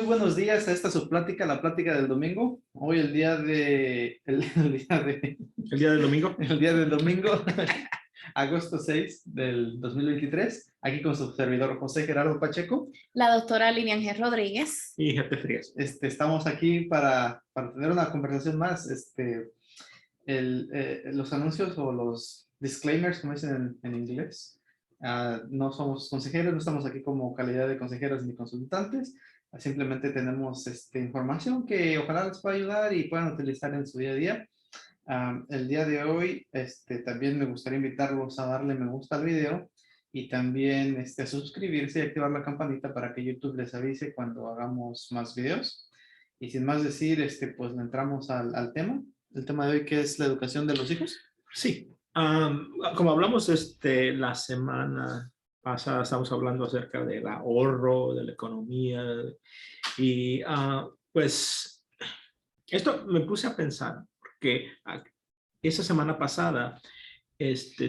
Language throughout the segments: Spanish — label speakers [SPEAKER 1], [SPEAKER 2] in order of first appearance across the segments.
[SPEAKER 1] buenos días a esta su plática, la plática del domingo. Hoy el día de,
[SPEAKER 2] El día del domingo.
[SPEAKER 1] el día del domingo, agosto 6 del 2023, aquí con su servidor José Gerardo Pacheco.
[SPEAKER 3] La doctora Lilian G. Rodríguez.
[SPEAKER 2] Y Jefe Frías.
[SPEAKER 1] Estamos aquí para tener una conversación más. Los anuncios o los disclaimers, como dicen en inglés. No somos consejeros, no estamos aquí como calidad de consejeros ni consultantes. Simplemente tenemos información que ojalá les pueda ayudar y puedan utilizar en su día a día. El día de hoy también me gustaría invitarlos a darle me gusta al video y también a suscribirse y activar la campanita para que YouTube les avise cuando hagamos más videos. Y sin más decir, pues entramos al tema. El tema de hoy, que es la educación de los hijos.
[SPEAKER 2] Sí. Como hablamos la semana pasada, estamos hablando acerca del ahorro, de la economía. Y pues esto me puse a pensar, porque esa semana pasada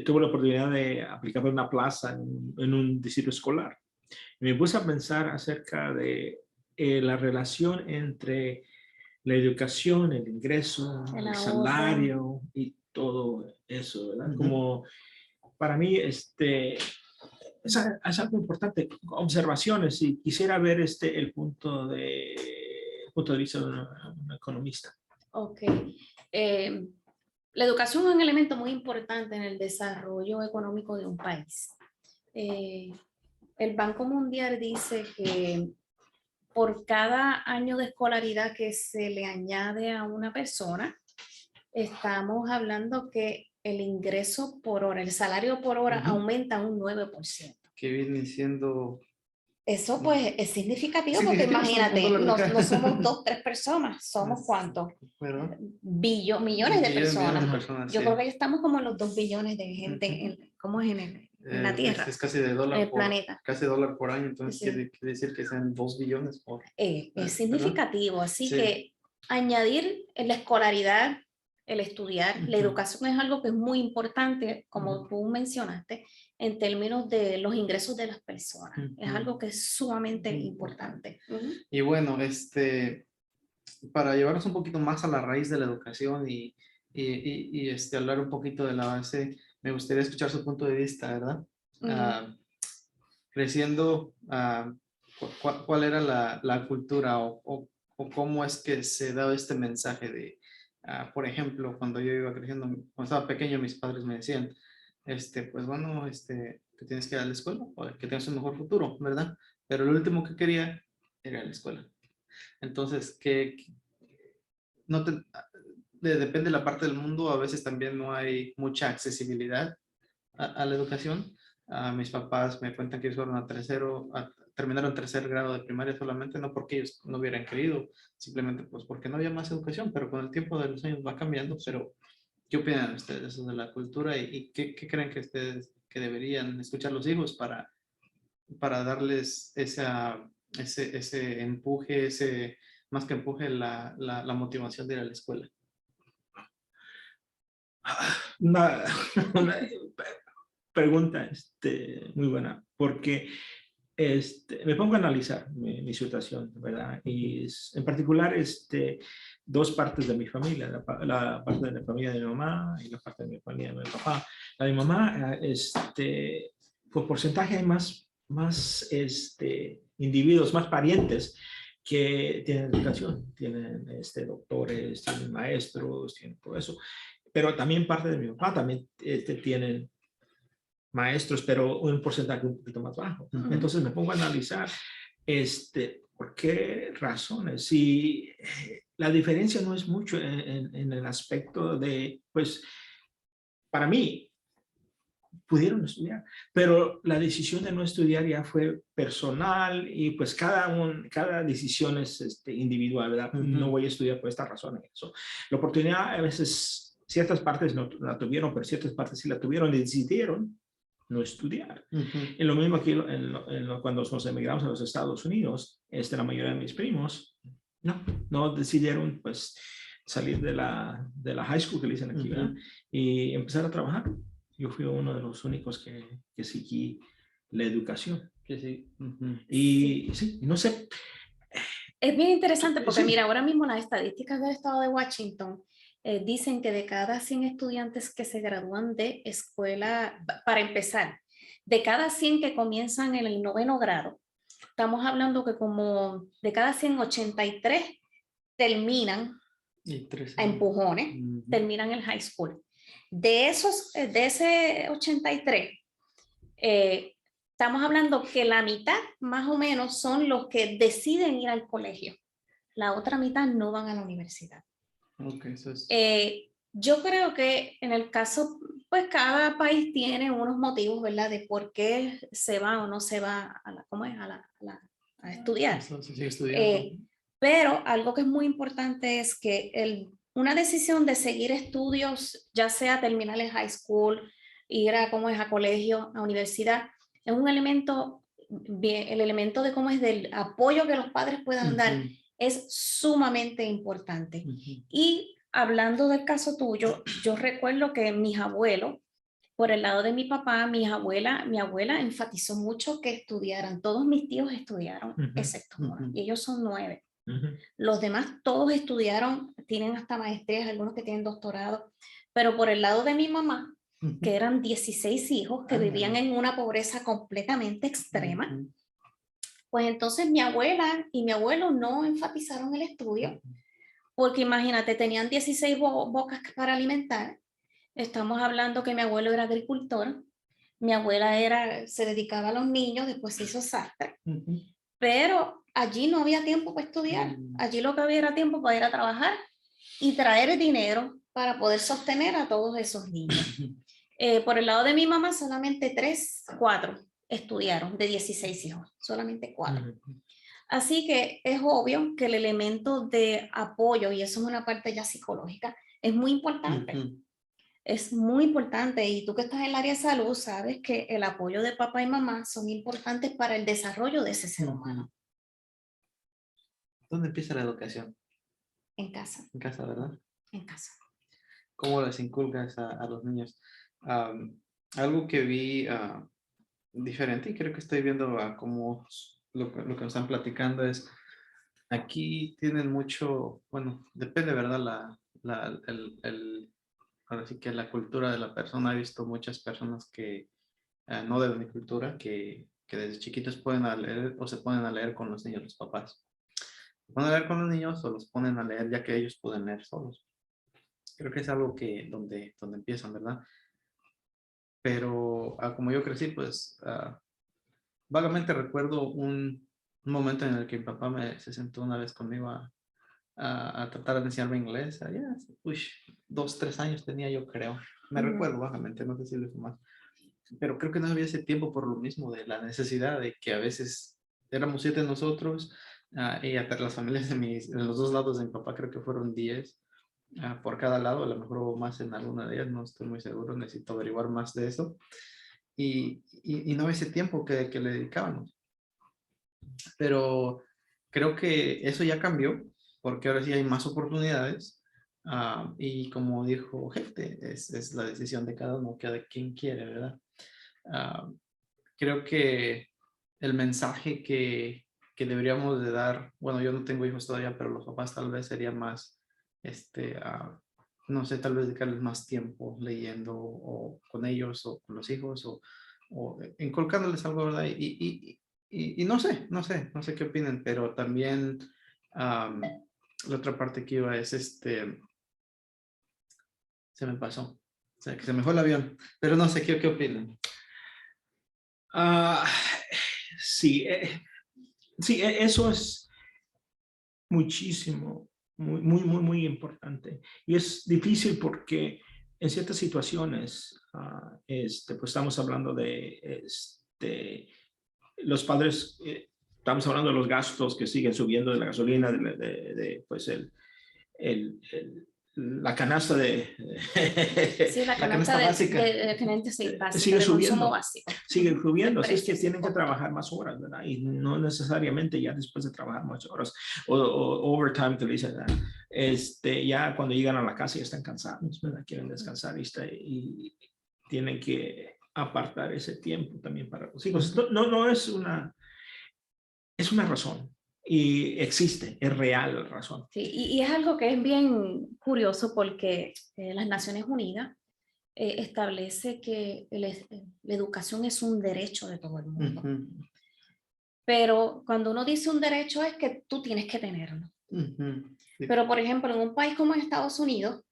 [SPEAKER 2] tuve la oportunidad de aplicar para una plaza en un distrito escolar. Y me puse a pensar acerca de la relación entre la educación, el ingreso, el salario y todo eso, ¿verdad? Como para mí, es algo importante, observaciones, y quisiera ver el punto de vista de un economista.
[SPEAKER 3] Ok. La educación es un elemento muy importante en el desarrollo económico de un país. El Banco Mundial dice que por cada año de escolaridad que se le añade a una persona, estamos hablando que el ingreso por hora, el salario por hora aumenta un 9%.
[SPEAKER 1] Que viene siendo...
[SPEAKER 3] Eso pues es significativo porque imagínate, no somos 2, 3 personas, somos ¿cuántos? Millones de personas. Yo creo que ya estamos como en los 2 billones de gente, ¿cómo es en la Tierra?
[SPEAKER 1] Es casi de dólar
[SPEAKER 3] en el planeta.
[SPEAKER 1] Casi $1 por año, entonces quiere decir que sean 2 billones por...
[SPEAKER 3] Es significativo, así que añadir en la escolaridad, el estudiar, la educación es algo que es muy importante, como tú mencionaste, en términos de los ingresos de las personas. Es algo que es sumamente importante.
[SPEAKER 1] Y bueno, para llevarnos un poquito más a la raíz de la educación y hablar un poquito de la base, me gustaría escuchar su punto de vista, ¿verdad? Creciendo, ¿cuál era la cultura o cómo es que se daba este mensaje de, por ejemplo, cuando yo iba creciendo, cuando estaba pequeño, mis padres me decían, pues bueno, que tienes que ir a la escuela o que tengas un mejor futuro, ¿verdad? Pero lo último que quería era la escuela. Entonces, depende de la parte del mundo, a veces también no hay mucha accesibilidad a la educación. Mis papás me cuentan que ellos fueron terminaron 3er grado de primaria solamente, no porque ellos no hubieran querido, simplemente pues porque no había más educación, pero con el tiempo de los años va cambiando. Pero ¿qué opinan ustedes de eso de la cultura y qué creen que ustedes que deberían escuchar los hijos para darles ese empuje, más que empuje, la motivación de ir a la escuela?
[SPEAKER 2] Una pregunta muy buena, porque me pongo a analizar mi situación, ¿verdad? Y en particular, 2 partes de mi familia, la parte de la familia de mi mamá y la parte de mi familia de mi papá. La de mi mamá, por porcentaje hay más individuos, más parientes que tienen educación, tienen doctores, tienen maestros, tienen todo eso. Pero también parte de mi papá también tienen maestros, pero un porcentaje un poquito más bajo. Entonces me pongo a analizar por qué razones. Si la diferencia no es mucho en el aspecto de, pues, para mí, pudieron estudiar, pero la decisión de no estudiar ya fue personal y pues cada decisión es individual, ¿verdad? No voy a estudiar por esta razón. Eso. La oportunidad a veces, ciertas partes no la tuvieron, pero ciertas partes sí la tuvieron y decidieron no estudiar. Y lo mismo aquí cuando nos emigramos a los Estados Unidos, la mayoría de mis primos no decidieron pues salir de la high school que le dicen aquí, ¿verdad? Y empezar a trabajar. Yo fui uno de los únicos que seguí la educación.
[SPEAKER 1] Que sí.
[SPEAKER 2] Y sí, no sé.
[SPEAKER 3] Es bien interesante porque
[SPEAKER 1] Sí.
[SPEAKER 3] mira, ahora mismo las estadísticas del estado de Washington dicen que de cada 100 estudiantes que se gradúan de escuela, para empezar, de cada 100 que comienzan en el 9º grado, estamos hablando que como de cada 100, 83 terminan
[SPEAKER 1] Y 13.
[SPEAKER 3] a empujones, terminan el high school. De ese 83, estamos hablando que la mitad más o menos son los que deciden ir al colegio. La otra mitad no van a la universidad.
[SPEAKER 1] Ok, eso es.
[SPEAKER 3] Yo creo que en el caso, pues cada país tiene unos motivos, ¿verdad? De por qué se va o no se va a ¿cómo es? A estudiar.
[SPEAKER 1] Eso se sigue estudiando.
[SPEAKER 3] Pero algo que es muy importante es que una decisión de seguir estudios, ya sea terminar el high school, ir a colegio, a universidad, es un elemento, el elemento de cómo es del apoyo que los padres puedan dar, es sumamente importante. Y hablando del caso tuyo, yo recuerdo que mis abuelos, por el lado de mi papá, mi abuela enfatizó mucho que estudiaran. Todos mis tíos estudiaron, excepto uno, y ellos son 9. Los demás todos estudiaron, tienen hasta maestrías, algunos que tienen doctorado, pero por el lado de mi mamá, que eran 16 hijos que vivían en una pobreza completamente extrema, pues entonces mi abuela y mi abuelo no enfatizaron el estudio, porque imagínate, tenían 16 bocas para alimentar. Estamos hablando que mi abuelo era agricultor, mi abuela se dedicaba a los niños, después se hizo sastre, pero allí no había tiempo para estudiar. Allí lo que había era tiempo para ir a trabajar y traer dinero para poder sostener a todos esos niños. Por el lado de mi mamá, solamente 4 estudiaron de 16 hijos, solamente 4. Así que es obvio que el elemento de apoyo, y eso es una parte ya psicológica, es muy importante. Es muy importante, y tú que estás en el área de salud sabes que el apoyo de papá y mamá son importantes para el desarrollo de ese ser humano.
[SPEAKER 1] ¿Dónde empieza la educación?
[SPEAKER 3] En casa.
[SPEAKER 1] En casa, ¿verdad?
[SPEAKER 3] En casa.
[SPEAKER 1] ¿Cómo les inculcas a los niños? Algo que vi diferente, y creo que estoy viendo como lo que nos están platicando es, aquí tienen mucho, bueno, depende, ¿verdad? Ahora sí que la cultura de la persona. He visto muchas personas que no de mi cultura, que desde chiquitos pueden leer o se ponen a leer con los niños, los papás. Se ponen a leer con los niños o los ponen a leer ya que ellos pueden leer solos. Creo que es algo donde empiezan, ¿verdad? Pero como yo crecí, pues vagamente recuerdo un momento en el que mi papá se sentó una vez conmigo a tratar de enseñarme inglés. Allá, 2, 3 años tenía yo, creo. Me recuerdo vagamente, no sé si lo hizo más. Pero creo que no había ese tiempo por lo mismo de la necesidad de que a veces éramos 7 nosotros y hasta las familias de los 2 lados de mi papá creo que fueron 10 por cada lado. A lo mejor hubo más en alguna de ellas, no estoy muy seguro, necesito averiguar más de eso. Y no había ese tiempo que le dedicábamos. Pero creo que eso ya cambió, porque ahora sí hay más oportunidades. Y como dijo gente, es la decisión de cada uno, cada quien quiere, ¿verdad? Creo que el mensaje que deberíamos de dar, bueno, yo no tengo hijos todavía, pero los papás tal vez sería más, no sé, tal vez dedicarles más tiempo leyendo o con ellos o con los hijos o inculcándoles algo, ¿verdad? Y no sé qué opinen, pero también la otra parte que iba es se me pasó, o sea, que se me fue el avión, pero no sé qué opinan.
[SPEAKER 2] Sí, eso es muchísimo, muy importante. Y es difícil porque en ciertas situaciones, pues estamos hablando de los padres, estamos hablando de los gastos que siguen subiendo de la gasolina, pues la canasta
[SPEAKER 3] sí, la canasta
[SPEAKER 1] básica
[SPEAKER 2] sigue
[SPEAKER 3] de consumo
[SPEAKER 2] subiendo,
[SPEAKER 3] básico.
[SPEAKER 2] sigue subiendo, así es que
[SPEAKER 3] precios,
[SPEAKER 2] tienen que trabajar más horas, ¿verdad? Y no necesariamente ya después de trabajar más horas o overtime que le dicen, ya cuando llegan a la casa ya están cansados, ¿verdad? Quieren descansar y tienen que apartar ese tiempo también para los hijos. No es una razón. Y existe, es real la razón.
[SPEAKER 3] Sí, y es algo que es bien curioso porque las Naciones Unidas establece que la educación es un derecho de todo el mundo. Pero cuando uno dice un derecho es que tú tienes que tenerlo.
[SPEAKER 1] Sí.
[SPEAKER 3] Pero por ejemplo, en un país como Estados Unidos,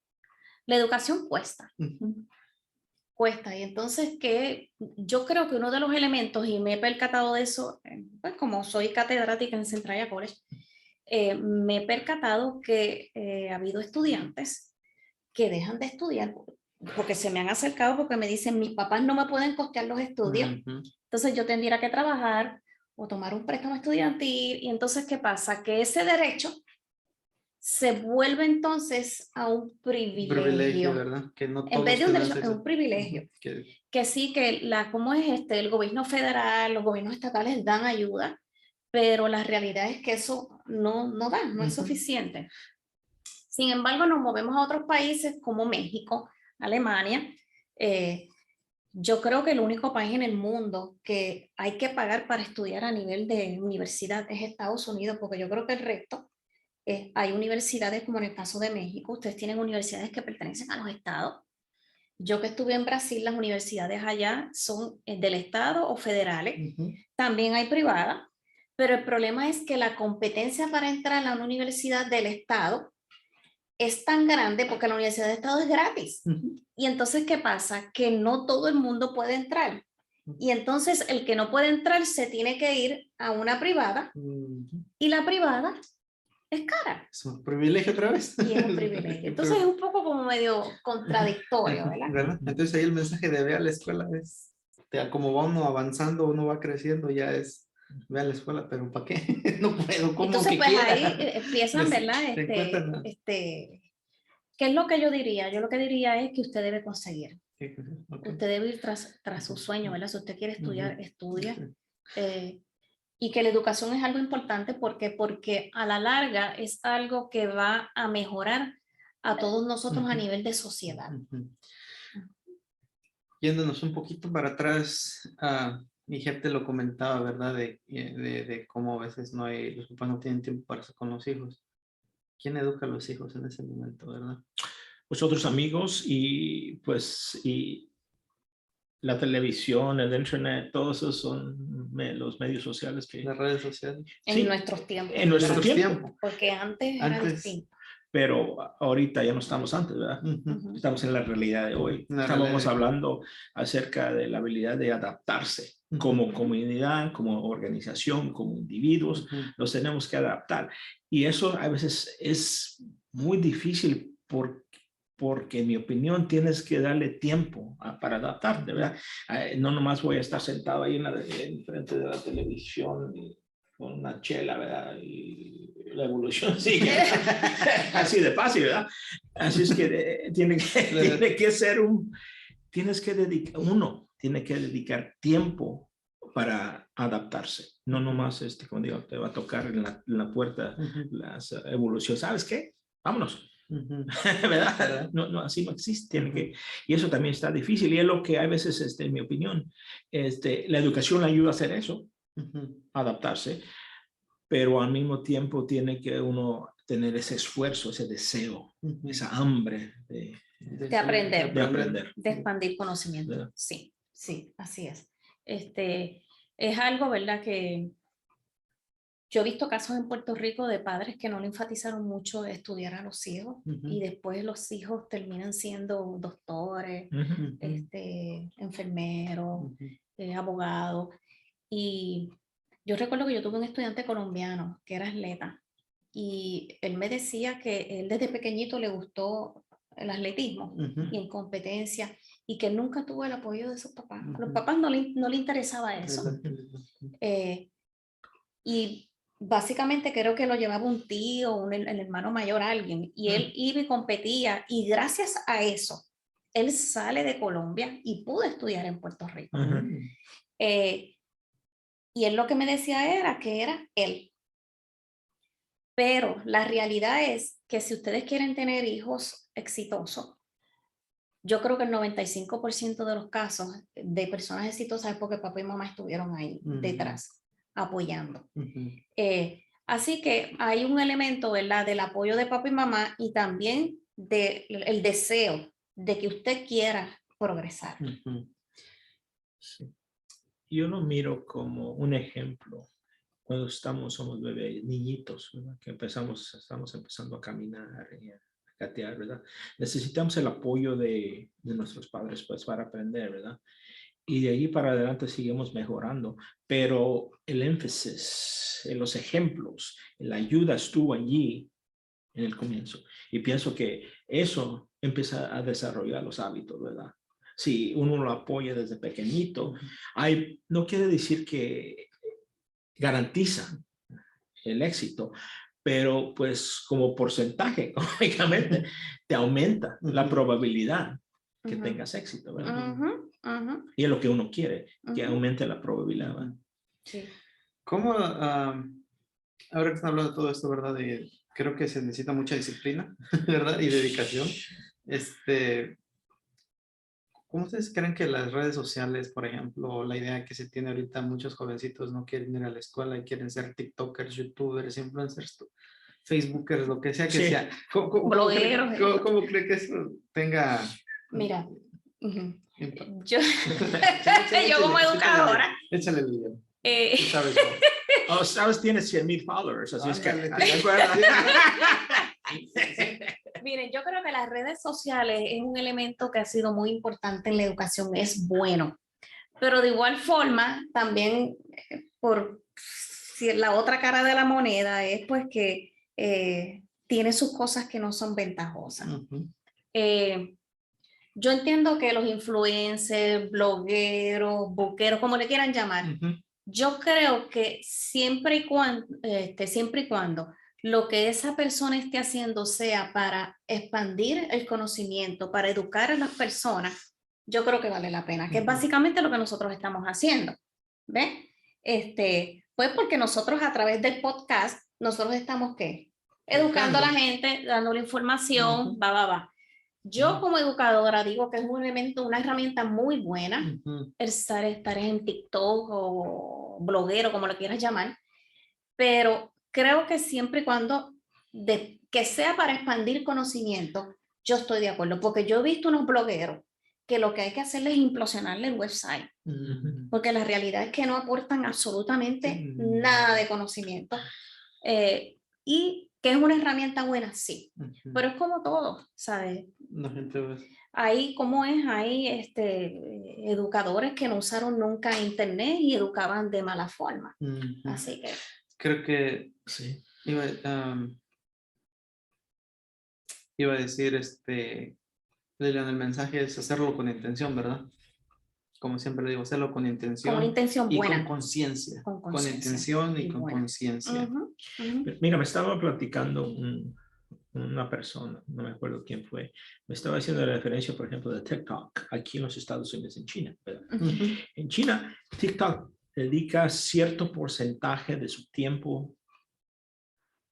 [SPEAKER 3] la educación cuesta. Cuesta. Y entonces que yo creo que uno de los elementos, y me he percatado de eso, pues como soy catedrática en Centralia College, me he percatado que ha habido estudiantes que dejan de estudiar porque se me han acercado porque me dicen mis papás no me pueden costear los estudios, entonces yo tendría que trabajar o tomar un préstamo estudiantil. Y entonces ¿qué pasa? Que ese derecho se vuelve entonces a un privilegio,
[SPEAKER 1] ¿verdad? Que no
[SPEAKER 3] en vez
[SPEAKER 1] todos
[SPEAKER 3] de un
[SPEAKER 1] tenemos
[SPEAKER 3] derecho, es un privilegio. Que sí, que ¿cómo es el gobierno federal, los gobiernos estatales dan ayuda, pero la realidad es que eso no da, no es suficiente. Sin embargo, nos movemos a otros países como México, Alemania. Yo creo que el único país en el mundo que hay que pagar para estudiar a nivel de universidad es Estados Unidos, porque yo creo que el resto, hay universidades como en el caso de México, ustedes tienen universidades que pertenecen a los estados. Yo que estuve en Brasil, las universidades allá son del estado o federales. También hay privadas, pero el problema es que la competencia para entrar a una universidad del estado es tan grande porque la universidad de estado es gratis. Y entonces, ¿qué pasa? Que no todo el mundo puede entrar. Y entonces el que no puede entrar se tiene que ir a una privada y la privada es cara.
[SPEAKER 1] Es un privilegio otra vez.
[SPEAKER 3] Y es un privilegio. Entonces es un poco como medio contradictorio, ¿verdad?
[SPEAKER 1] Entonces ahí el mensaje de ve a la escuela es, como va uno avanzando, uno va creciendo, ya es, ve a la escuela, pero ¿para qué? No puedo, como
[SPEAKER 3] entonces,
[SPEAKER 1] que
[SPEAKER 3] pues
[SPEAKER 1] quiera.
[SPEAKER 3] ahí empiezan, ¿verdad? ¿Qué es lo que yo diría? Yo lo que diría es que usted debe conseguir. Usted debe ir tras su sueño, ¿verdad? Si usted quiere estudiar, estudia. Y que la educación es algo importante porque a la larga es algo que va a mejorar a todos nosotros a nivel de sociedad.
[SPEAKER 1] Yéndonos un poquito para atrás, mi jefe lo comentaba, ¿verdad? De cómo a veces los papás no tienen tiempo para estar con los hijos. ¿Quién educa a los hijos en ese momento, verdad?
[SPEAKER 2] Pues otros amigos y pues y la televisión, el internet, todos esos son los medios sociales que...
[SPEAKER 1] Las redes sociales.
[SPEAKER 3] En nuestros tiempos.
[SPEAKER 2] En nuestro tiempo.
[SPEAKER 3] Porque antes era distinto.
[SPEAKER 2] Pero ahorita ya no estamos antes, ¿verdad? Estamos en la realidad de hoy. Estábamos hablando acerca de la habilidad de adaptarse como comunidad, como organización, como individuos. Nos tenemos que adaptar. Y eso a veces es muy difícil porque en mi opinión tienes que darle tiempo para adaptarte, ¿verdad? No nomás voy a estar sentado ahí en frente de la televisión con una chela, ¿verdad? Y la evolución sigue, así de fácil, ¿verdad? Así es que tiene que ser uno tiene que dedicar tiempo para adaptarse. No nomás, como digo, te va a tocar en la puerta las evoluciones. ¿Sabes qué? Vámonos. ¿Verdad? No, así no existe. Y eso también está difícil. Y es lo que a veces, en mi opinión, la educación le ayuda a hacer eso, adaptarse, pero al mismo tiempo tiene que uno tener ese esfuerzo, ese deseo, esa hambre
[SPEAKER 3] de aprender,
[SPEAKER 2] de
[SPEAKER 3] expandir conocimiento. ¿Verdad? Sí, así es. Es algo, ¿verdad? Que yo he visto casos en Puerto Rico de padres que no le enfatizaron mucho estudiar a los hijos y después los hijos terminan siendo doctores, enfermeros, abogados. Y yo recuerdo que yo tuve un estudiante colombiano que era atleta y él me decía que él desde pequeñito le gustó el atletismo y en competencia y que nunca tuvo el apoyo de sus papás. A los papás no le interesaba eso. Y básicamente creo que lo llevaba un tío, el hermano mayor, alguien, y él iba y competía, y gracias a eso, él sale de Colombia y pudo estudiar en Puerto Rico. Y él lo que me decía era que era él. Pero la realidad es que si ustedes quieren tener hijos exitosos, yo creo que el 95% de los casos de personas exitosas es porque papá y mamá estuvieron ahí detrás, apoyando. Así que hay un elemento, ¿verdad?, del apoyo de papá y mamá y también del deseo de que usted quiera progresar.
[SPEAKER 1] Ujú.
[SPEAKER 2] Sí. Yo lo miro como un ejemplo cuando somos bebés, niñitos, ¿verdad? Que estamos empezando a caminar y a gatear, ¿verdad? Necesitamos el apoyo de nuestros padres, pues, para aprender, ¿verdad? Y de ahí para adelante seguimos mejorando, pero el énfasis, en los ejemplos, la ayuda estuvo allí en el comienzo. Y pienso que eso empieza a desarrollar los hábitos, ¿verdad? Si uno lo apoya desde pequeñito, no quiere decir que garantiza el éxito, pero pues como porcentaje, lógicamente, te aumenta la probabilidad que tengas éxito, ¿verdad? Y es lo que uno quiere, que aumente la probabilidad, ¿verdad?
[SPEAKER 3] Sí.
[SPEAKER 1] ¿Cómo, ahora que están hablando de todo esto, ¿verdad? Creo que se necesita mucha disciplina, ¿verdad? Y dedicación. ¿Cómo ustedes creen que las redes sociales, por ejemplo, la idea que se tiene ahorita, muchos jovencitos no quieren ir a la escuela y quieren ser TikTokers, YouTubers, influencers, Facebookers, lo que sea que
[SPEAKER 2] Sí.
[SPEAKER 1] sea?
[SPEAKER 3] Blogueros.
[SPEAKER 1] ¿Cómo cree que eso tenga?
[SPEAKER 3] Mira,
[SPEAKER 1] impacto?
[SPEAKER 3] yo, yo como educadora,
[SPEAKER 1] Échale el video.
[SPEAKER 3] eh,
[SPEAKER 1] Tú sabes, ¿no?
[SPEAKER 2] Sabes, tienes 100,000 followers, así es que...
[SPEAKER 3] miren, yo creo que las redes sociales es un elemento que ha sido muy importante en la educación, es bueno, pero de igual forma también por si la otra cara de la moneda es pues que tiene sus cosas que no son ventajosas. Yo entiendo que los influencers, blogueros, boqueros, como le quieran llamar, yo creo que siempre y cuando lo que esa persona esté haciendo sea para expandir el conocimiento, para educar a las personas, yo creo que vale la pena, que es básicamente lo que nosotros estamos haciendo. ¿Ves? Pues porque nosotros a través del podcast, nosotros estamos ¿qué? Educando a la gente, dándole información, va. Yo como educadora digo que es un elemento, una herramienta muy buena, estar en TikTok o bloguero, como lo quieras llamar, pero creo que siempre y cuando que sea para expandir conocimiento, yo estoy de acuerdo, porque yo he visto unos blogueros que lo que hay que hacerles es implosionarle el website, porque la realidad es que no aportan absolutamente nada de conocimiento. Y que es una herramienta buena, sí, pero es como todo, ¿sabes?
[SPEAKER 1] La gente ve.
[SPEAKER 3] Ahí, ¿cómo es? Hay educadores que no usaron nunca internet y educaban de mala forma. Así que...
[SPEAKER 1] Creo que
[SPEAKER 2] sí.
[SPEAKER 1] Iba a decir, Lilian, el mensaje es hacerlo con intención, ¿verdad? Como siempre digo, hacerlo con intención.
[SPEAKER 3] Con una intención
[SPEAKER 1] y
[SPEAKER 3] buena.
[SPEAKER 1] con conciencia. Con
[SPEAKER 3] conciencia.
[SPEAKER 1] intención y con conciencia.
[SPEAKER 2] Mira, me estaba platicando una persona, no me acuerdo quién fue, me estaba haciendo referencia, por ejemplo, de TikTok, aquí en los Estados Unidos, en China, ¿verdad? En China, TikTok dedica cierto porcentaje de su tiempo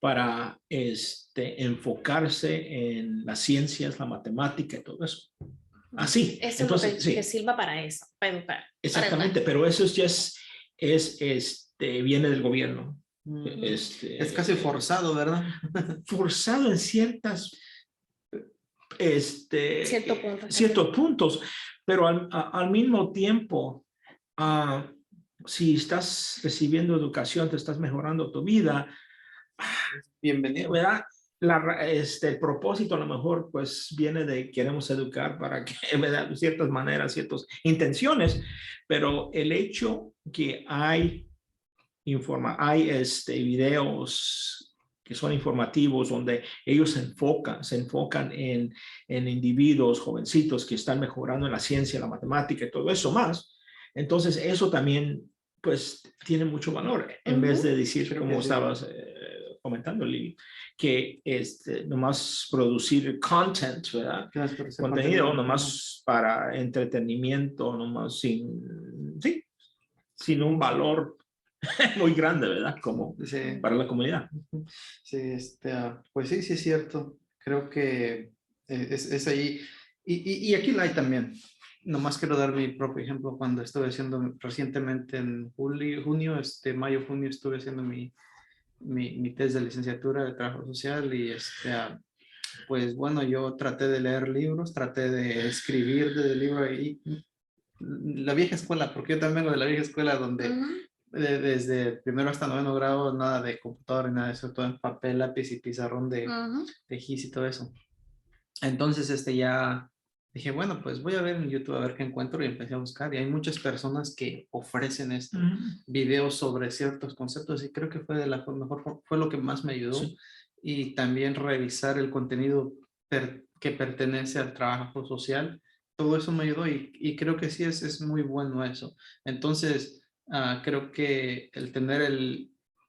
[SPEAKER 2] para enfocarse en las ciencias, la matemática y todo eso. Así.
[SPEAKER 3] Eso
[SPEAKER 2] entonces,
[SPEAKER 3] es lo que sirva para eso, para educar.
[SPEAKER 2] Exactamente, para pero eso ya viene del gobierno.
[SPEAKER 1] Es casi forzado, ¿verdad?
[SPEAKER 2] Forzado en ciertos puntos, pero al mismo tiempo, si estás recibiendo educación, te estás mejorando tu vida,
[SPEAKER 1] bienvenido.
[SPEAKER 2] ¿Verdad? El propósito a lo mejor pues viene de queremos educar para que, ¿verdad? De ciertas maneras, ciertas intenciones, pero el hecho que hay videos que son informativos donde ellos se enfocan en individuos jovencitos que están mejorando en la ciencia, la matemática y todo eso más, entonces eso también pues tiene mucho valor en vez de decir como estabas comentando, Lili, que nomás producir content, ¿verdad? Contenido nomás para entretenimiento, nomás sin un valor muy grande, ¿verdad? Como para la comunidad.
[SPEAKER 1] Sí, pues sí, sí es cierto. Creo que es ahí. Y aquí la hay también. Nomás quiero dar mi propio ejemplo. Cuando estuve haciendo recientemente en mayo, junio, estuve haciendo mi mi test de licenciatura de trabajo social y pues bueno, yo traté de leer libros, traté de escribir desde el libro y la vieja escuela, porque yo también vengo de la vieja escuela donde desde primero hasta noveno grado nada de computadora y nada de eso, todo en papel, lápiz y pizarrón de gis y todo eso. Entonces ya dije, bueno, pues voy a ver en YouTube a ver qué encuentro y empecé a buscar y hay muchas personas que ofrecen esto, videos sobre ciertos conceptos y creo que fue fue lo que más me ayudó.
[SPEAKER 2] Sí.
[SPEAKER 1] Y también revisar el contenido que pertenece al trabajo social. Todo eso me ayudó y creo que sí es muy bueno eso. Entonces, creo que el tener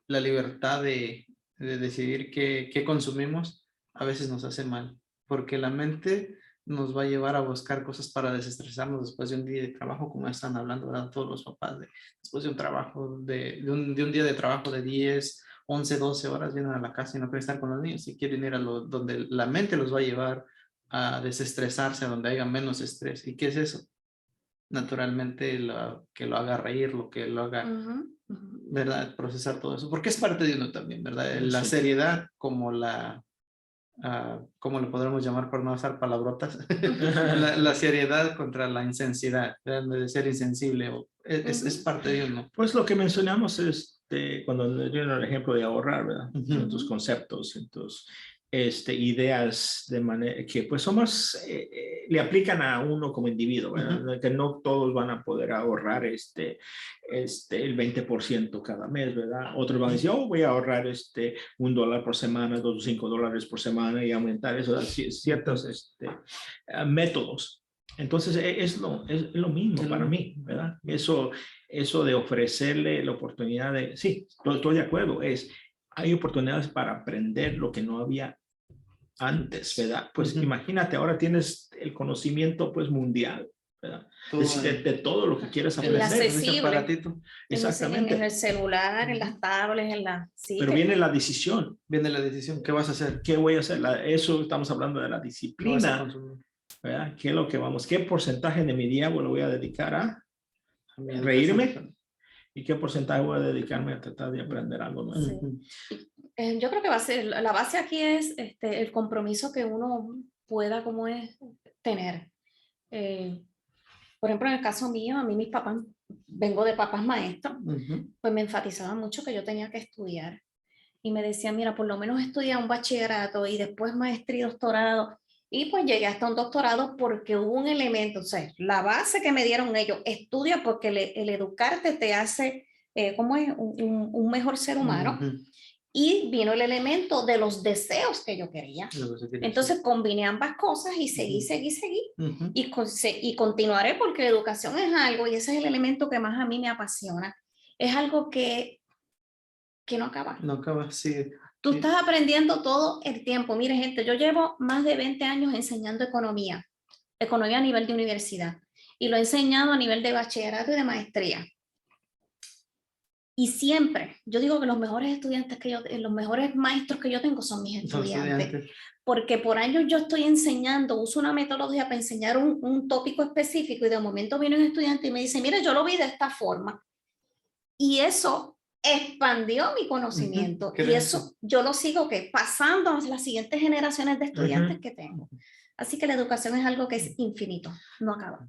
[SPEAKER 1] la libertad de decidir qué consumimos a veces nos hace mal, porque la mente nos va a llevar a buscar cosas para desestresarnos después de un día de trabajo, como están hablando, ¿verdad? Todos los papás, después de un trabajo, de un día de trabajo de 10, 11, 12 horas, vienen a la casa y no quieren estar con los niños y quieren ir donde la mente los va a llevar a desestresarse, a donde haya menos estrés. ¿Y qué es eso? Naturalmente que lo haga reír, lo que lo haga, ¿verdad? Procesar todo eso, porque es parte de uno también, ¿verdad? La seriedad como ¿cómo lo podremos llamar por no usar palabrotas? la seriedad contra la insensibilidad, de ser insensible, es parte de uno.
[SPEAKER 2] Pues lo que mencionamos cuando dio el ejemplo de ahorrar, ¿verdad? En tus conceptos, en tus ideas de manera que pues somos, le aplican a uno como individuo, ¿verdad? Que no todos van a poder ahorrar el 20% cada mes, ¿verdad? Otros van a decir, oh, voy a ahorrar $1 por semana, $2 o $5 por semana y aumentar eso, ciertos métodos. Entonces es lo mismo para mí, ¿verdad? Eso de ofrecerle la oportunidad de, sí, estoy de acuerdo, hay oportunidades para aprender lo que no había antes, ¿verdad? Pues imagínate, ahora tienes el conocimiento pues mundial, ¿verdad? De todo lo que quieres aprender.
[SPEAKER 3] Accesible.
[SPEAKER 2] Exactamente.
[SPEAKER 3] En el celular, en las tablets, sí,
[SPEAKER 2] pero viene la decisión.
[SPEAKER 1] Viene la decisión, ¿qué vas a hacer?
[SPEAKER 2] ¿Qué voy a hacer? Eso estamos hablando de la disciplina, ¿verdad? ¿Qué es lo que qué porcentaje de mi día lo voy a dedicar a reírme? ¿Y qué porcentaje voy a dedicarme a tratar de aprender algo nuevo?
[SPEAKER 3] Sí. Yo creo que la base aquí es el compromiso que uno pueda tener. Por ejemplo, en el caso mío, a mí mis papás, vengo de papás maestros, pues me enfatizaban mucho que yo tenía que estudiar. Y me decían, mira, por lo menos estudia un bachillerato y después maestría y doctorado. Y pues llegué hasta un doctorado porque hubo un elemento, o sea, la base que me dieron ellos, estudia porque el educarte te hace, un mejor ser humano. Y vino el elemento de los deseos que yo quería. Entonces combiné ambas cosas y seguí. Y continuaré porque la educación es algo, y ese es el elemento que más a mí me apasiona. Es algo que no acaba.
[SPEAKER 1] No acaba, sí.
[SPEAKER 3] Tú estás aprendiendo todo el tiempo. Mire, gente, yo llevo más de 20 años enseñando economía a nivel de universidad, y lo he enseñado a nivel de bachillerato y de maestría. Y siempre, yo digo que los mejores estudiantes los mejores maestros que yo tengo son mis estudiantes. Porque por años yo estoy enseñando, uso una metodología para enseñar un tópico específico, y de momento viene un estudiante y me dice, mira, yo lo vi de esta forma. Y eso expandió mi conocimiento. Y eso yo lo sigo pasando a las siguientes generaciones de estudiantes que tengo. Así que la educación es algo que es infinito, no acaba.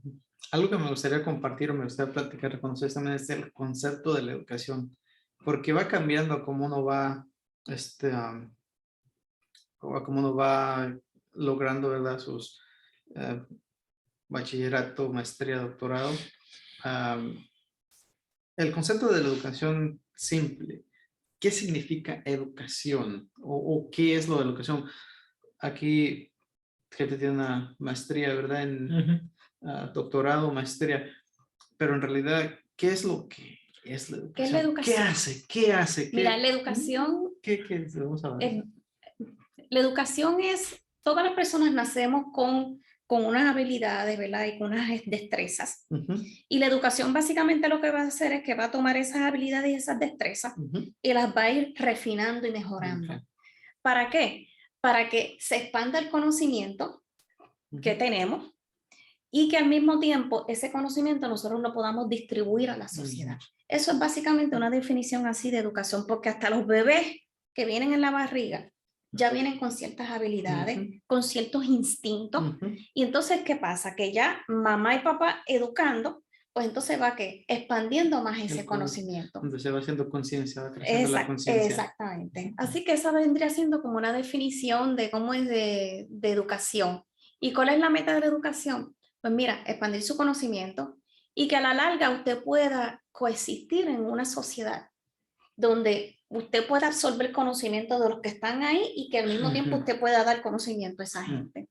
[SPEAKER 1] Algo que me gustaría compartir o me gustaría platicar con ustedes también es el concepto de la educación, porque va cambiando como uno va, como uno va logrando, ¿verdad? Sus bachillerato, maestría, doctorado. El concepto de la educación simple, ¿qué significa educación? ¿O qué es lo de educación? Aquí gente tiene una maestría, ¿verdad? En doctorado, maestría, pero en realidad, ¿qué es lo que es la educación?
[SPEAKER 3] ¿Qué es la educación?
[SPEAKER 1] ¿Qué hace?
[SPEAKER 3] Mira, la educación,
[SPEAKER 1] Vamos a ver.
[SPEAKER 3] La educación es, todas las personas nacemos con unas habilidades, ¿verdad? Y con unas destrezas. Y la educación básicamente lo que va a hacer es que va a tomar esas habilidades y esas destrezas y las va a ir refinando y mejorando. ¿Para qué? Para que se expanda el conocimiento que tenemos, y que al mismo tiempo ese conocimiento nosotros lo podamos distribuir a la sociedad. Eso es básicamente una definición así de educación, porque hasta los bebés que vienen en la barriga ya vienen con ciertas habilidades, con ciertos instintos. Y entonces, ¿qué pasa? Que ya mamá y papá educando, pues entonces va que expandiendo más ese conocimiento.
[SPEAKER 1] Entonces se va haciendo conciencia, va creciendo la conciencia.
[SPEAKER 3] Exactamente. Así que esa vendría siendo como una definición de cómo es de educación. ¿Y cuál es la meta de la educación? Pues mira, expandir su conocimiento y que a la larga usted pueda coexistir en una sociedad donde usted pueda absorber conocimiento de los que están ahí y que al mismo tiempo usted pueda dar conocimiento a esa gente.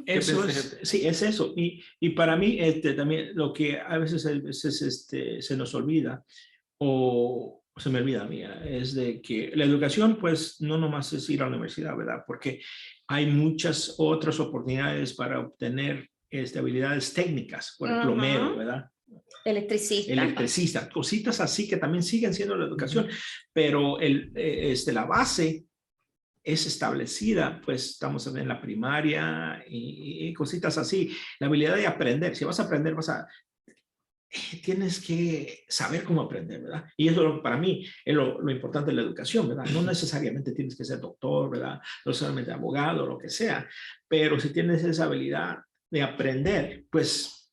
[SPEAKER 2] Eso es, sí, es eso. Y para mí también lo que a veces se nos olvida o se me olvida a mí, es de que la educación pues no nomás es ir a la universidad, ¿verdad? Porque hay muchas otras oportunidades para obtener habilidades técnicas, por el plomero, ¿verdad?
[SPEAKER 3] Electricista,
[SPEAKER 2] cositas así que también siguen siendo la educación, pero la base es establecida, pues estamos en la primaria y cositas así, la habilidad de aprender. Si vas a aprender, tienes que saber cómo aprender, ¿verdad? Y eso para mí es lo importante de la educación, ¿verdad? No necesariamente tienes que ser doctor, ¿verdad? No solamente abogado, lo que sea, pero si tienes esa habilidad de aprender, pues...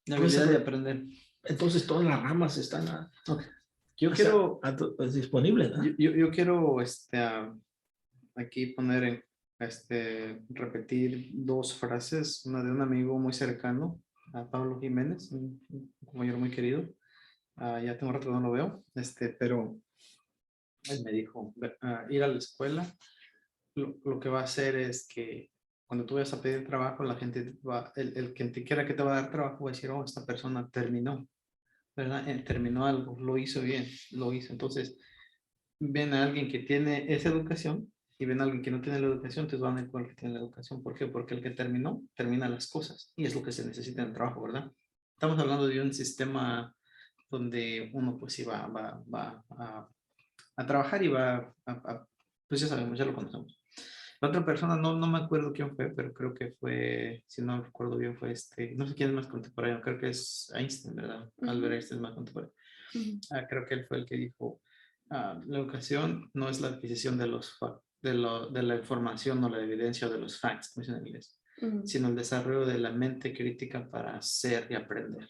[SPEAKER 1] La habilidad de aprender.
[SPEAKER 2] Entonces todas las ramas están disponibles, ¿no?
[SPEAKER 1] Yo quiero aquí poner repetir dos frases, una de un amigo muy cercano, a Pablo Jiménez, un compañero muy querido. Ya tengo un rato que no lo veo, pero él me dijo, ir a la escuela, lo que va a hacer es que cuando tú vayas a pedir trabajo, la gente el que te quiera que te va a dar trabajo va a decir, oh, esta persona terminó, ¿verdad? Terminó algo, lo hizo bien, lo hizo. Entonces, ven a alguien que tiene esa educación y ven a alguien que no tiene la educación, entonces van a ir con el que tiene la educación. ¿Por qué? Porque el que terminó, termina las cosas y es lo que se necesita en el trabajo, ¿verdad? Estamos hablando de un sistema donde uno pues sí va a trabajar y pues ya sabemos, ya lo conocemos. La otra persona, no me acuerdo quién fue, pero creo que fue, si no recuerdo bien, fue no sé quién es más contemporáneo, creo que es Einstein, ¿verdad? Albert Einstein es más contemporáneo. Creo que él fue el que dijo, la educación no es la adquisición de la información o la evidencia de los facts, como dicen en inglés, sino el desarrollo de la mente crítica para hacer y aprender.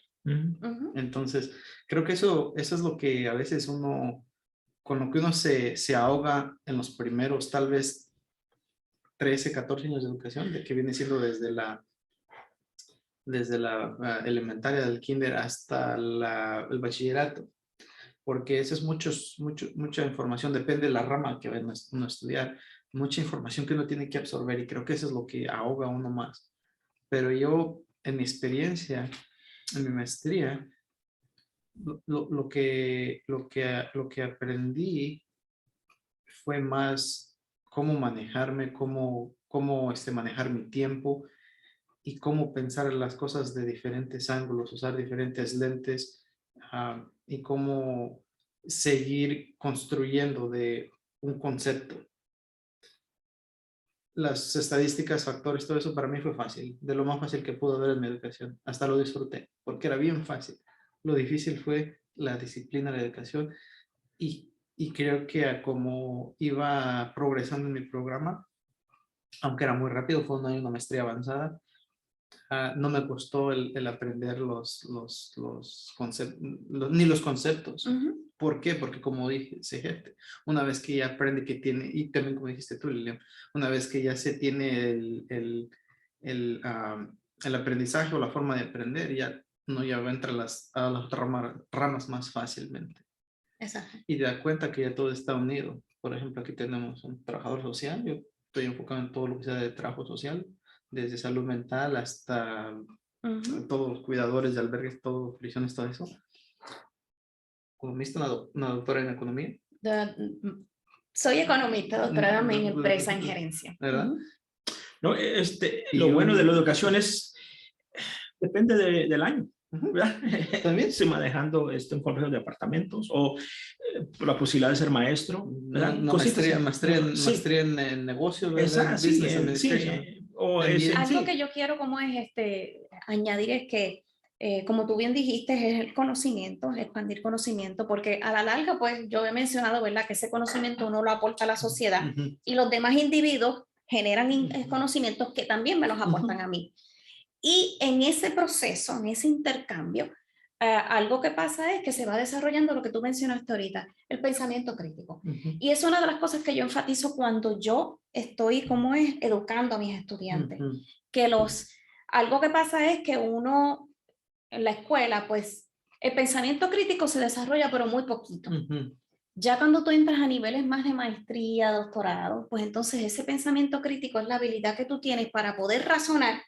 [SPEAKER 1] Entonces, creo que eso es lo que a veces con lo que uno se ahoga en los primeros, tal vez, 13, 14 años de educación, de que viene siendo desde la elementaria del kinder hasta el bachillerato, porque eso es mucha información, depende de la rama que va uno a estudiar, mucha información que uno tiene que absorber y creo que eso es lo que ahoga a uno más. Pero yo, en mi experiencia, en mi maestría, lo que aprendí fue más cómo manejarme, cómo manejar mi tiempo y cómo pensar las cosas de diferentes ángulos, usar diferentes lentes y cómo seguir construyendo de un concepto. Las estadísticas, factores, todo eso para mí fue fácil, de lo más fácil que pude ver en mi educación. Hasta lo disfruté, porque era bien fácil. Lo difícil fue la disciplina de la educación y creo que como iba progresando en mi programa, aunque era muy rápido, fue una maestría avanzada, no me costó el aprender los conceptos, ni los conceptos. ¿Por qué? Porque como dije, una vez que ya aprende que tiene, y también como dijiste tú, Lilian, una vez que ya se tiene el aprendizaje o la forma de aprender, ya va a entrar a las ramas más fácilmente.
[SPEAKER 3] Exacto.
[SPEAKER 1] Y te das cuenta que ya todo está unido. Por ejemplo, aquí tenemos un trabajador social. Yo estoy enfocado en todo lo que sea de trabajo social, desde salud mental hasta todos los cuidadores de albergues, todo, prisiones, todo eso. ¿Economista, una doctora en economía?
[SPEAKER 3] Soy economista, doctorada en empresa, en gerencia.
[SPEAKER 1] ¿Verdad?
[SPEAKER 2] No, lo bueno de la educación es, depende del año. ¿Verdad? También estoy manejando un complejo de apartamentos o la posibilidad de ser maestro.
[SPEAKER 1] Maestría en negocios,
[SPEAKER 2] business
[SPEAKER 1] administration.
[SPEAKER 2] Sí.
[SPEAKER 3] Algo que yo quiero como es añadir es que como tú bien dijiste, es el conocimiento, expandir conocimiento, porque a la larga, pues yo he mencionado, ¿verdad?, que ese conocimiento uno lo aporta a la sociedad y los demás individuos generan conocimientos que también me los aportan a mí. Y en ese proceso, en ese intercambio, algo que pasa es que se va desarrollando lo que tú mencionaste ahorita, el pensamiento crítico. Y es una de las cosas que yo enfatizo cuando yo estoy, como es, educando a mis estudiantes. Que algo que pasa es que uno en la escuela, pues el pensamiento crítico se desarrolla, pero muy poquito. Ya cuando tú entras a niveles más de maestría, doctorado, pues entonces ese pensamiento crítico es la habilidad que tú tienes para poder razonar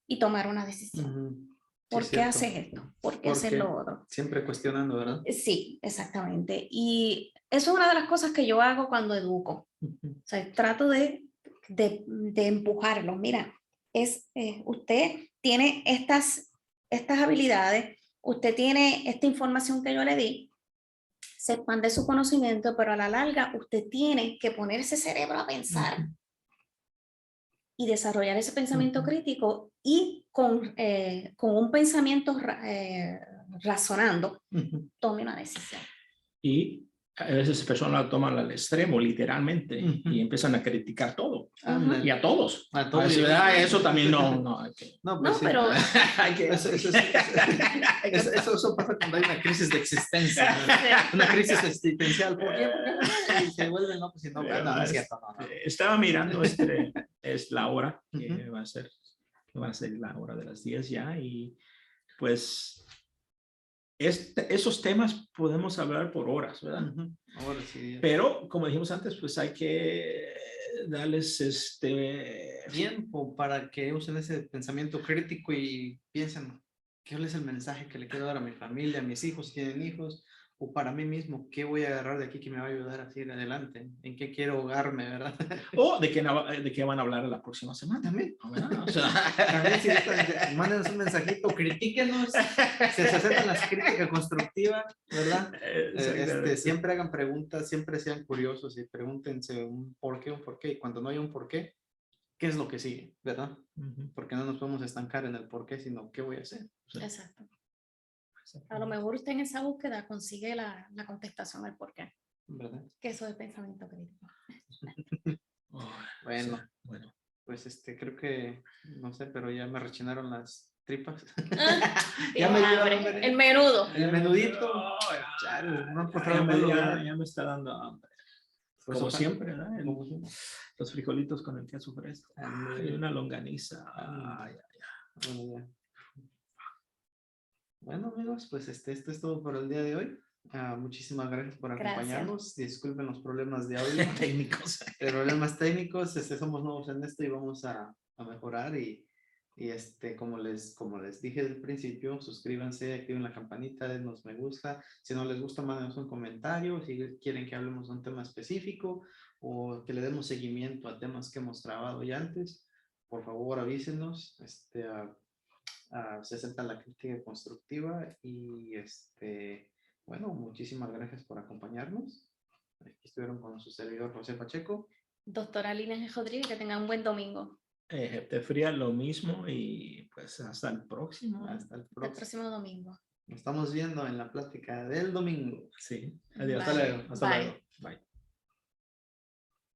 [SPEAKER 3] y tomar una decisión. ¿Por qué haces esto? ¿Por qué haces lo otro?
[SPEAKER 1] Siempre cuestionando, ¿verdad?
[SPEAKER 3] Sí, exactamente. Y eso es una de las cosas que yo hago cuando educo. O sea, trato de empujarlos. Mira, usted tiene estas habilidades, usted tiene esta información que yo le di, se expande su conocimiento, pero a la larga usted tiene que poner ese cerebro a pensar y desarrollar ese pensamiento crítico y con un pensamiento razonando, tome una decisión.
[SPEAKER 2] Y a veces personas la toman al extremo, literalmente, y empiezan a criticar todo. Y a todos.
[SPEAKER 1] A todos.
[SPEAKER 2] Eso también no.
[SPEAKER 1] No, pues
[SPEAKER 3] no,
[SPEAKER 1] sí.
[SPEAKER 3] pero
[SPEAKER 1] Eso pasa cuando hay una crisis de existencia, ¿no? Una crisis existencial. ¿Por qué? Y se vuelven locos y no es cierto. No.
[SPEAKER 2] Estaba mirando, es la hora que va a ser la hora de las 10 ya, y pues esos temas podemos hablar por horas, ¿verdad?
[SPEAKER 1] Ahora sí.
[SPEAKER 2] Pero como dijimos antes, pues hay que darles
[SPEAKER 1] tiempo para que usen ese pensamiento crítico y piensen qué es el mensaje que le quiero dar a mi familia, a mis hijos, si tienen hijos, o para mí mismo, qué voy a agarrar de aquí que me va a ayudar a seguir adelante, en qué quiero ahogarme, ¿verdad?
[SPEAKER 2] O de qué van a hablar la próxima semana.
[SPEAKER 1] También.
[SPEAKER 2] O sea,
[SPEAKER 1] también si mándenos un mensajito, critíquenos, se aceptan las críticas constructivas, ¿verdad? Siempre hagan preguntas, siempre sean curiosos y pregúntense un por qué, y cuando no hay un por qué, ¿qué es lo que sigue, verdad? Porque no nos podemos estancar en el por qué, sino qué voy a hacer.
[SPEAKER 3] Exacto. A lo mejor usted en esa búsqueda consigue la contestación al por qué.
[SPEAKER 1] ¿Verdad?
[SPEAKER 3] Que eso es pensamiento crítico.
[SPEAKER 1] Bueno, pues creo que, no sé, pero ya me rechinaron las tripas.
[SPEAKER 3] Ya me dio hambre. El menudo.
[SPEAKER 1] El menudito.
[SPEAKER 2] Ya me está dando hambre.
[SPEAKER 1] Pues
[SPEAKER 2] como siempre, ¿verdad? Los frijolitos con el queso fresco. Y una longaniza.
[SPEAKER 1] Bueno, amigos, pues esto es todo por el día de hoy. Muchísimas gracias por acompañarnos. Disculpen los problemas de audio.
[SPEAKER 2] técnicos.
[SPEAKER 1] Problemas técnicos. Somos nuevos en esto y vamos a mejorar. Y como les dije al principio, suscríbanse, activen la campanita, denos me gusta. Si no les gusta, mándenos un comentario. Si quieren que hablemos de un tema específico o que le demos seguimiento a temas que hemos trabajado ya antes, por favor avísenos. Se acepta la crítica constructiva y bueno, muchísimas gracias por acompañarnos. Aquí estuvieron con su servidor José Pacheco.
[SPEAKER 3] Doctora Lina G. Rodríguez, que tengan un buen domingo.
[SPEAKER 2] Te fría lo mismo y pues hasta el próximo.
[SPEAKER 3] Hasta el próximo domingo.
[SPEAKER 1] Nos estamos viendo en la plática del domingo.
[SPEAKER 2] Sí. Adiós.
[SPEAKER 3] Hasta
[SPEAKER 2] luego. Hasta luego. Bye.